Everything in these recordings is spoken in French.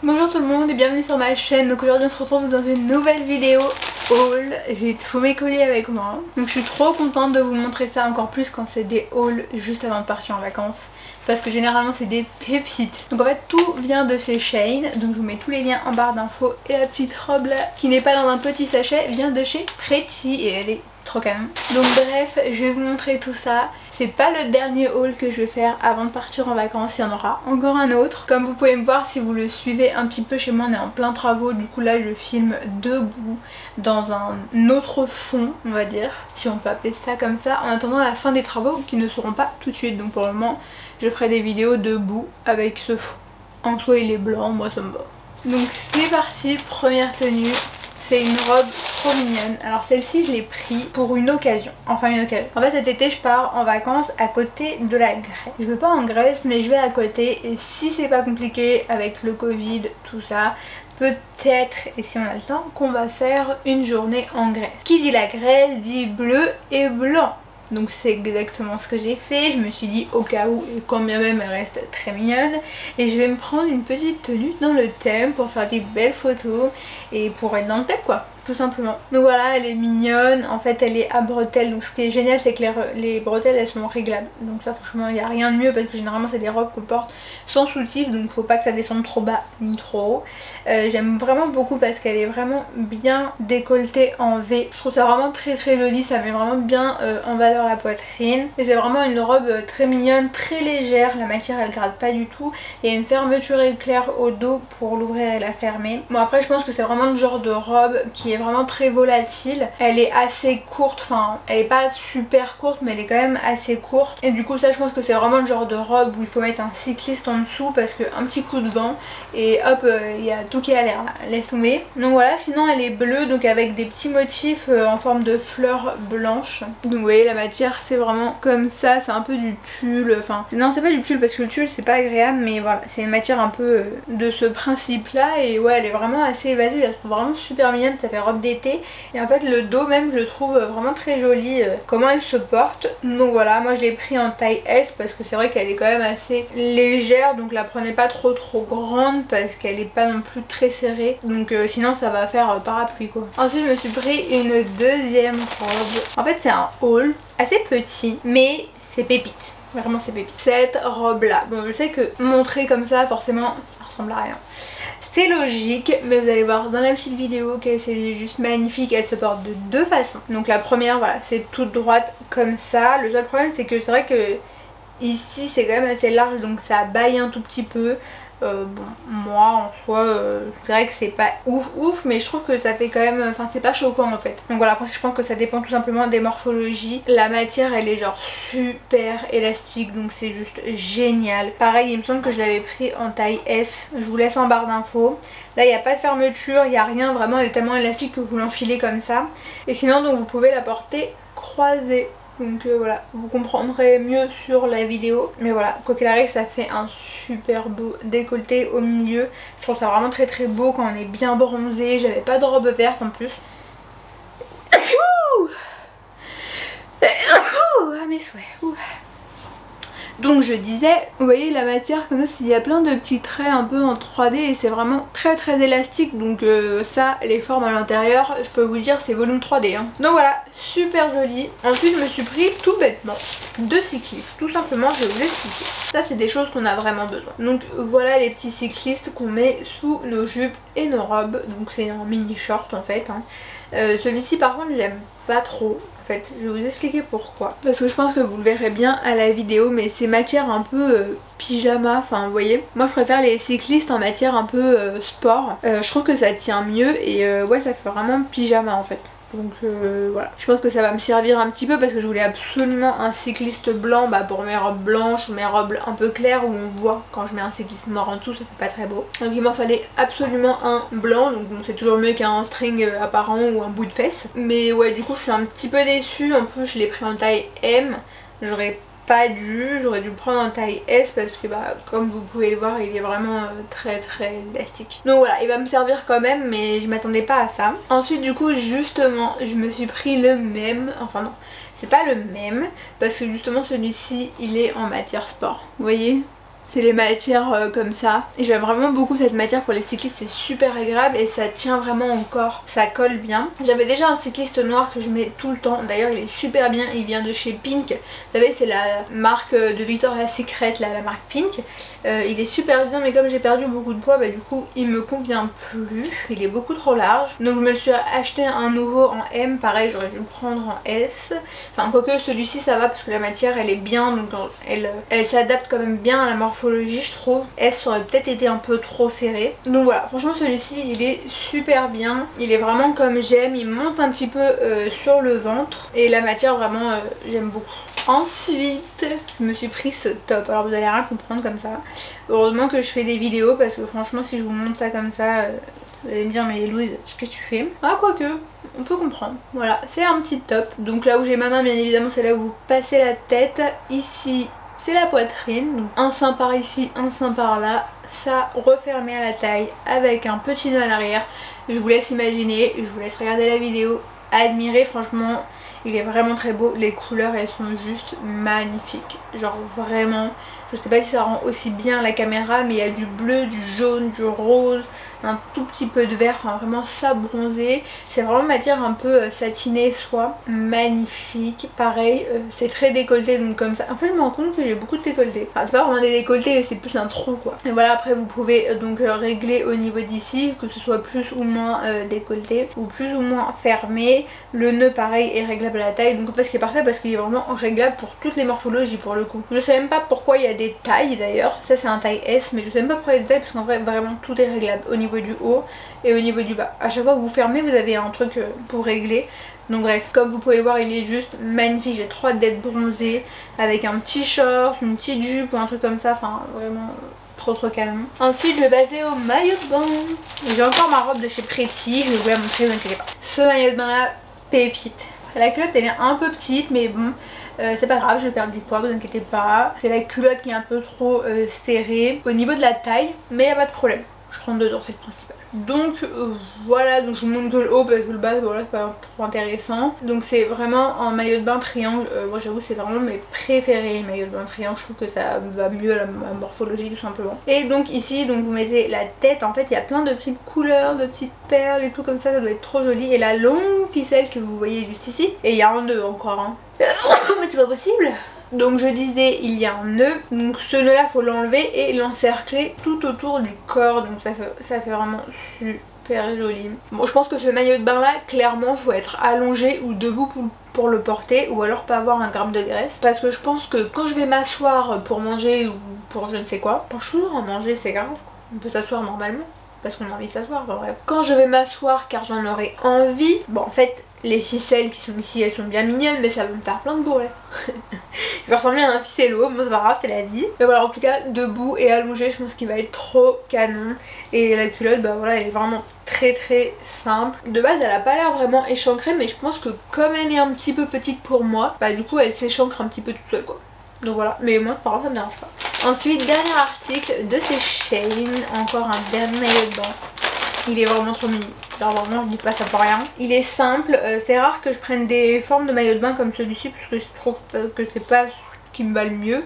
Bonjour tout le monde et bienvenue sur ma chaîne. Donc aujourd'hui on se retrouve dans une nouvelle vidéo haul. J'ai tous mes colis avec moi. Donc je suis trop contente de vous montrer ça, encore plus quand c'est des hauls juste avant de partir en vacances. Parce que généralement c'est des pépites. Donc en fait tout vient de chez Shein. Donc je vous mets tous les liens en barre d'infos. Et la petite robe là qui n'est pas dans un petit sachet vient de chez Pretty et elle est trop canon. Donc bref, je vais vous montrer tout ça. C'est pas le dernier haul que je vais faire avant de partir en vacances, il y en aura encore un autre. Comme vous pouvez me voir si vous le suivez un petit peu, chez moi on est en plein travaux, du coup là je filme debout dans un autre fond on va dire, si on peut appeler ça comme ça, en attendant la fin des travaux qui ne seront pas tout de suite. Donc pour le moment je ferai des vidéos debout avec ce fond. En soi il est blanc, moi ça me va. Donc c'est parti, première tenue. C'est une robe trop mignonne. Alors celle-ci je l'ai pris pour une occasion. Enfin une occasion. En fait cet été je pars en vacances à côté de la Grèce. Je vais pas en Grèce mais je vais à côté. Et si c'est pas compliqué avec le Covid, tout ça, peut-être, et si on a le temps, qu'on va faire une journée en Grèce. Qui dit la Grèce dit bleu et blanc. Donc c'est exactement ce que j'ai fait. Je me suis dit au cas où, et quand bien même elle reste très mignonne, et je vais me prendre une petite tenue dans le thème pour faire des belles photos et pour être dans le thème quoi, tout simplement. Donc voilà, elle est mignonne. En fait elle est à bretelles. Donc ce qui est génial c'est que les bretelles elles sont réglables. Donc ça franchement il n'y a rien de mieux parce que généralement c'est des robes qu'on porte sans soutif. Donc faut pas que ça descende trop bas ni trop haut. J'aime vraiment beaucoup parce qu'elle est vraiment bien décolletée en V. Je trouve ça vraiment très joli. Ça met vraiment bien en valeur la poitrine. Et c'est vraiment une robe très mignonne, très légère. La matière elle gratte pas du tout. Il y a une fermeture éclair au dos pour l'ouvrir et la fermer. Bon après je pense que c'est vraiment le genre de robe qui est vraiment très volatile. Elle est assez courte, enfin elle est pas super courte mais elle est quand même assez courte. Et du coup ça je pense que c'est vraiment le genre de robe où il faut mettre un cycliste en dessous parce qu'un petit coup de vent et hop il y a tout qui est à l'air là, laisse tomber. Donc voilà, sinon elle est bleue donc avec des petits motifs en forme de fleurs blanches. Donc vous voyez la matière c'est vraiment comme ça, c'est un peu du tulle, enfin non c'est pas du tulle parce que le tulle c'est pas agréable mais voilà c'est une matière un peu de ce principe là. Et ouais elle est vraiment assez évasive, je la trouve vraiment super mignonne, ça fait robe d'été. Et en fait le dos même je le trouve vraiment très joli comment elle se porte. Donc voilà, moi je l'ai pris en taille S parce que c'est vrai qu'elle est quand même assez légère, donc la prenez pas trop grande parce qu'elle est pas non plus très serrée, donc sinon ça va faire parapluie quoi. Ensuite je me suis pris une deuxième robe. En fait c'est un haul assez petit mais c'est pépite, vraiment c'est pépite. Cette robe là, bon je sais que montrer comme ça forcément ça ressemble à rien, c'est logique, mais vous allez voir dans la petite vidéo que c'est juste magnifique. Elle se porte de deux façons. Donc la première voilà c'est toute droite comme ça. Le seul problème c'est que c'est vrai que ici c'est quand même assez large donc ça baille un tout petit peu. Bon moi en soi c'est vrai que c'est pas ouf mais je trouve que ça fait quand même, enfin c'est pas choquant en fait. Donc voilà, après je pense que ça dépend tout simplement des morphologies. La matière elle est genre super élastique donc c'est juste génial. Pareil il me semble que je l'avais pris en taille S, je vous laisse en barre d'infos. Là il n'y a pas de fermeture, il n'y a rien, vraiment elle est tellement élastique que vous l'enfilez comme ça. Et sinon donc vous pouvez la porter croisée. Donc voilà, vous comprendrez mieux sur la vidéo. Mais voilà, quoi qu'il arrive ça fait un super beau décolleté au milieu. Je trouve ça vraiment très beau quand on est bien bronzé. J'avais pas de robe verte en plus. Ah mes souhaits. Donc je disais, vous voyez la matière comme ça, il y a plein de petits traits un peu en 3D et c'est vraiment très élastique. Donc ça, les formes à l'intérieur, je peux vous dire c'est volume 3D hein. Donc voilà, super joli. Ensuite je me suis pris tout bêtement deux cyclistes, tout simplement je vais vous expliquer. Ça c'est des choses qu'on a vraiment besoin. Donc voilà les petits cyclistes qu'on met sous nos jupes et nos robes. Donc c'est un mini short en fait hein. Celui-ci par contre j'aime pas trop. En fait, je vais vous expliquer pourquoi. Parce que je pense que vous le verrez bien à la vidéo, mais c'est matière un peu pyjama, enfin vous voyez. Moi je préfère les cyclistes en matière un peu sport. Je trouve que ça tient mieux et ouais ça fait vraiment pyjama en fait. Donc voilà, je pense que ça va me servir un petit peu parce que je voulais absolument un cycliste blanc pour mes robes blanches ou mes robes un peu claires où on voit quand je mets un cycliste noir en dessous, ça fait pas très beau. Donc il m'en fallait absolument un blanc, donc bon, c'est toujours mieux qu'un string apparent ou un bout de fesse. Mais ouais du coup je suis un petit peu déçue, en plus je l'ai pris en taille M, j'aurais pas dû, j'aurais dû le prendre en taille S parce que comme vous pouvez le voir il est vraiment très élastique. Donc voilà, il va me servir quand même mais je m'attendais pas à ça. Ensuite du coup justement je me suis pris le même, enfin non c'est pas le même parce que justement celui-ci il est en matière sport, vous voyez c'est les matières comme ça. Et j'aime vraiment beaucoup cette matière pour les cyclistes, c'est super agréable et ça tient vraiment au corps, ça colle bien. J'avais déjà un cycliste noir que je mets tout le temps, d'ailleurs il est super bien, il vient de chez Pink. Vous savez c'est la marque de Victoria's Secret, là, la marque Pink. Il est super bien, mais comme j'ai perdu beaucoup de poids, bah du coup il me convient plus, il est beaucoup trop large. Donc je me suis acheté un nouveau en M, pareil j'aurais dû le prendre en S. Enfin quoique celui-ci ça va parce que la matière elle est bien, donc elle s'adapte quand même bien à la morphologie je trouve. S aurait peut-être été un peu trop serré. Donc voilà, franchement celui-ci il est super bien, il est vraiment comme j'aime, il monte un petit peu sur le ventre et la matière vraiment j'aime beaucoup. Ensuite je me suis pris ce top, alors vous allez rien comprendre comme ça. Heureusement que je fais des vidéos parce que franchement si je vous montre ça comme ça vous allez me dire mais Louise qu'est-ce que tu fais? Ah quoique on peut comprendre. Voilà, c'est un petit top. Donc là où j'ai ma main bien évidemment c'est là où vous passez la tête. Ici c'est la poitrine, donc un sein par ici, un sein par là. Ça refermé à la taille avec un petit nœud à l'arrière. Je vous laisse imaginer, je vous laisse regarder la vidéo, admirer, franchement il est vraiment très beau, les couleurs elles sont juste magnifiques, genre vraiment, je sais pas si ça rend aussi bien la caméra mais il y a du bleu, du jaune, du rose, un tout petit peu de vert, enfin vraiment ça bronzé, c'est vraiment matière un peu satinée soie, magnifique, pareil c'est très décolleté donc comme ça, en fait je me rends compte que j'ai beaucoup de décolleté, enfin c'est pas vraiment des décolletés c'est plus un tronc quoi, et voilà après vous pouvez donc régler au niveau d'ici, que ce soit plus ou moins décolleté ou plus ou moins fermé, le nœud pareil est réglable à la taille, donc en fait ce qui est parfait parce qu'il est vraiment réglable pour toutes les morphologies pour le coup. Je sais même pas pourquoi il y a des tailles d'ailleurs, ça c'est un taille S mais je sais même pas pourquoi il y a des tailles parce qu'en vrai vraiment tout est réglable au niveau du haut et au niveau du bas. À chaque fois que vous fermez vous avez un truc pour régler. Donc bref, comme vous pouvez le voir il est juste magnifique, j'ai trop hâte d'être bronzée avec un petit short, une petite jupe ou un truc comme ça, enfin vraiment trop calme. Ensuite je vais passer au maillot de bain. J'ai encore ma robe de chez Pretty, je vais vous la montrer, ne vous inquiétez pas. Ce maillot de bain là, pépite. La culotte elle est un peu petite mais bon c'est pas grave, je vais perdre du poids, vous inquiétez pas. C'est la culotte qui est un peu trop serrée au niveau de la taille mais y a pas de problème. Je rentre dedans, c'est le principal. Donc voilà, donc je vous montre que le haut parce que le bas voilà c'est pas trop intéressant. Donc c'est vraiment un maillot de bain triangle, moi j'avoue c'est vraiment mes préférés les maillots de bain triangle, je trouve que ça va mieux à la morphologie tout simplement. Et donc ici donc vous mettez la tête, en fait il y a plein de petites couleurs, de petites perles et tout comme ça doit être trop joli. Et la longue ficelle que vous voyez juste ici, et il y a un nœud encore hein. Mais c'est pas possible. Donc je disais il y a un nœud, donc ce nœud là faut l'enlever et l'encercler tout autour du corps, donc ça fait vraiment super joli. Bon je pense que ce maillot de bain là clairement faut être allongé ou debout pour le porter ou alors pas avoir un gramme de graisse, parce que je pense que quand je vais m'asseoir pour manger ou pour je ne sais quoi, toujours à manger c'est grave, on peut s'asseoir normalement parce qu'on a envie de s'asseoir, enfin bref. Quand je vais m'asseoir car j'en aurai envie, bon en fait les ficelles qui sont ici elles sont bien mignonnes mais ça va me faire plein de bourrelets. Je vais ressembler à un ficello, bon c'est pas grave c'est la vie. Mais voilà en tout cas debout et allongé je pense qu'il va être trop canon. Et la culotte bah voilà elle est vraiment très simple. De base elle a pas l'air vraiment échancrée mais je pense que comme elle est un petit peu petite pour moi, bah du coup elle s'échancre un petit peu toute seule quoi. Donc voilà, mais moi par contre ça me dérange pas. Ensuite dernier article de chez Shein, encore un dernier maillot de bain. Il est vraiment trop mignon, genre vraiment je dis pas ça pour rien. Il est simple, c'est rare que je prenne des formes de maillot de bain comme celui-ci parce que je trouve que c'est pas ce qui me va le mieux.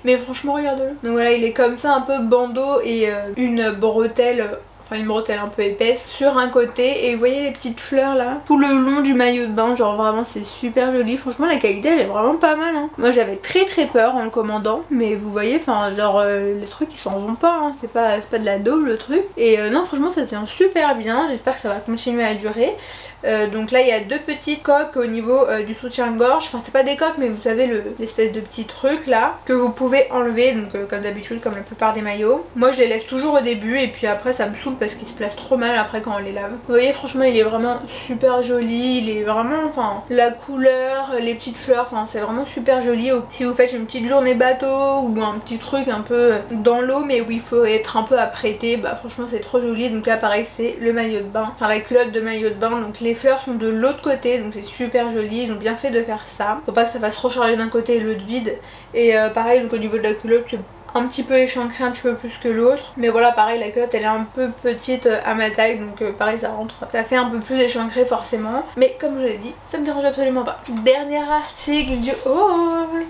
Mais franchement regardez-le. Donc voilà il est comme ça un peu bandeau et une bretelle. Une bretelle un peu épaisse sur un côté et vous voyez les petites fleurs là tout le long du maillot de bain, genre vraiment c'est super joli, franchement la qualité elle est vraiment pas mal hein. Moi j'avais très peur en le commandant mais vous voyez enfin genre les trucs ils s'en vont pas hein. C'est pas de la daube le truc et non franchement ça tient super bien, j'espère que ça va continuer à durer. Donc là il y a deux petites coques au niveau du soutien-gorge, enfin c'est pas des coques mais vous savez l'espèce de petit truc là que vous pouvez enlever donc comme d'habitude comme la plupart des maillots. Moi je les laisse toujours au début et puis après ça me saoule parce qu'il se place trop mal après quand on les lave. Vous voyez franchement il est vraiment super joli, il est vraiment enfin la couleur, les petites fleurs, enfin c'est vraiment super joli. Si vous faites une petite journée bateau ou un petit truc un peu dans l'eau mais où il faut être un peu apprêté, bah franchement c'est trop joli. Donc là pareil c'est le maillot de bain, enfin la culotte de maillot de bain, donc les fleurs sont de l'autre côté donc c'est super joli, ils ont bien fait de faire ça. Faut pas que ça fasse recharger d'un côté et l'autre vide. Et pareil donc au niveau de la culotte c'est un petit peu échancré, un petit peu plus que l'autre. Mais voilà pareil la culotte elle est un peu petite à ma taille donc pareil ça rentre. Ça fait un peu plus échancré forcément. Mais comme je l'ai dit ça me dérange absolument pas. Dernier article du haul.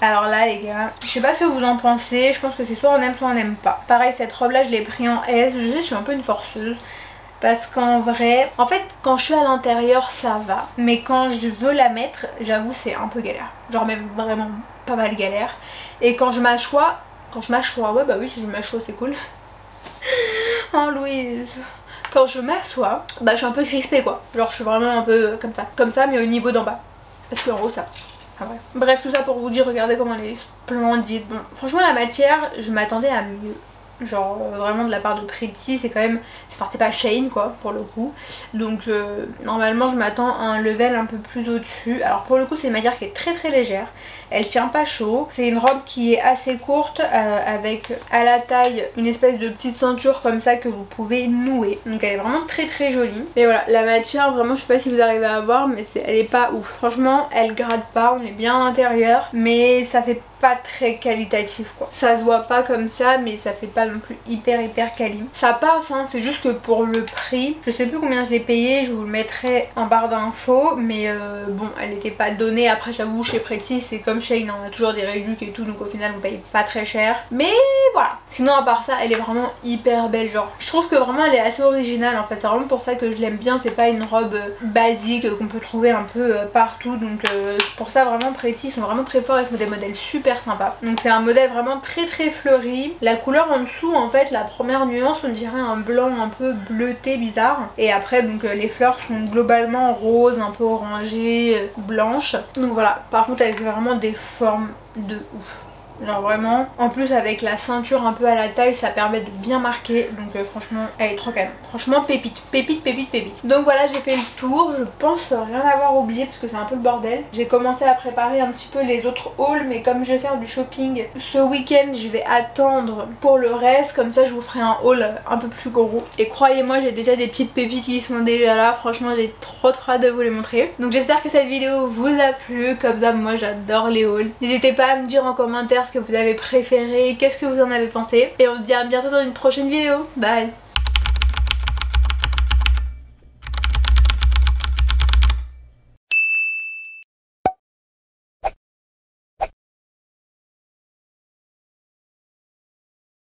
Alors là les gars, je sais pas ce que vous en pensez, je pense que c'est soit on aime soit on n'aime pas. Pareil, cette robe là je l'ai pris en S, je sais je suis un peu une forceuse. Parce qu'en vrai, en fait quand je suis à l'intérieur ça va. Mais quand je veux la mettre, j'avoue c'est un peu galère. Genre même vraiment pas mal galère. Et quand je m'assois, ouais bah oui si je m'assois c'est cool. Oh Louise. Quand je m'assois, bah je suis un peu crispée quoi. Genre je suis vraiment un peu comme ça. Comme ça mais au niveau d'en bas. Parce qu'en haut ça va. Ah ouais. Bref tout ça pour vous dire, regardez comment elle est splendide. Bon franchement la matière je m'attendais à mieux. Genre vraiment de la part de Pretty, c'est quand même, enfin c'est pas Shein quoi pour le coup. Donc normalement je m'attends à un level un peu plus au dessus. Alors pour le coup c'est une matière qui est très légère. Elle tient pas chaud. C'est une robe qui est assez courte avec à la taille une espèce de petite ceinture comme ça que vous pouvez nouer. Donc elle est vraiment très jolie. Mais voilà la matière vraiment je sais pas si vous arrivez à voir mais elle est pas ouf. Franchement elle grade pas, on est bien à l'intérieur mais ça fait pas très qualitatif quoi. Ça se voit pas comme ça mais ça fait pas non plus hyper quali. Ça passe hein, c'est juste que pour le prix, je sais plus combien je l'ai payé, je vous le mettrai en barre d'infos mais bon elle n'était pas donnée. Après j'avoue chez Pretty c'est comme Shein, on a toujours des réducs et tout donc au final on paye pas très cher. Mais voilà. Sinon à part ça elle est vraiment hyper belle, genre je trouve que vraiment elle est assez originale en fait. C'est vraiment pour ça que je l'aime bien, c'est pas une robe basique qu'on peut trouver un peu partout. Donc pour ça vraiment Pretty sont vraiment très forts, ils font des modèles super sympa. Donc c'est un modèle vraiment très fleuri. La couleur en dessous en fait, la première nuance on dirait un blanc un peu bleuté bizarre. Et après donc les fleurs sont globalement roses, un peu orangées, blanches. Donc voilà, par contre elle fait vraiment des formes de ouf. Genre vraiment, en plus avec la ceinture un peu à la taille ça permet de bien marquer. Donc franchement elle est trop calme. Franchement pépite. Donc voilà j'ai fait le tour, je pense rien avoir oublié parce que c'est un peu le bordel. J'ai commencé à préparer un petit peu les autres hauls mais comme je vais faire du shopping ce week-end je vais attendre pour le reste. Comme ça je vous ferai un haul un peu plus gros. Et croyez-moi j'ai déjà des petites pépites qui sont déjà là. Franchement j'ai trop hâte de vous les montrer. Donc j'espère que cette vidéo vous a plu. Comme ça moi j'adore les hauls. N'hésitez pas à me dire en commentaire ce que vous avez préféré, qu'est-ce que vous en avez pensé. Et on se dit à bientôt dans une prochaine vidéo. Bye.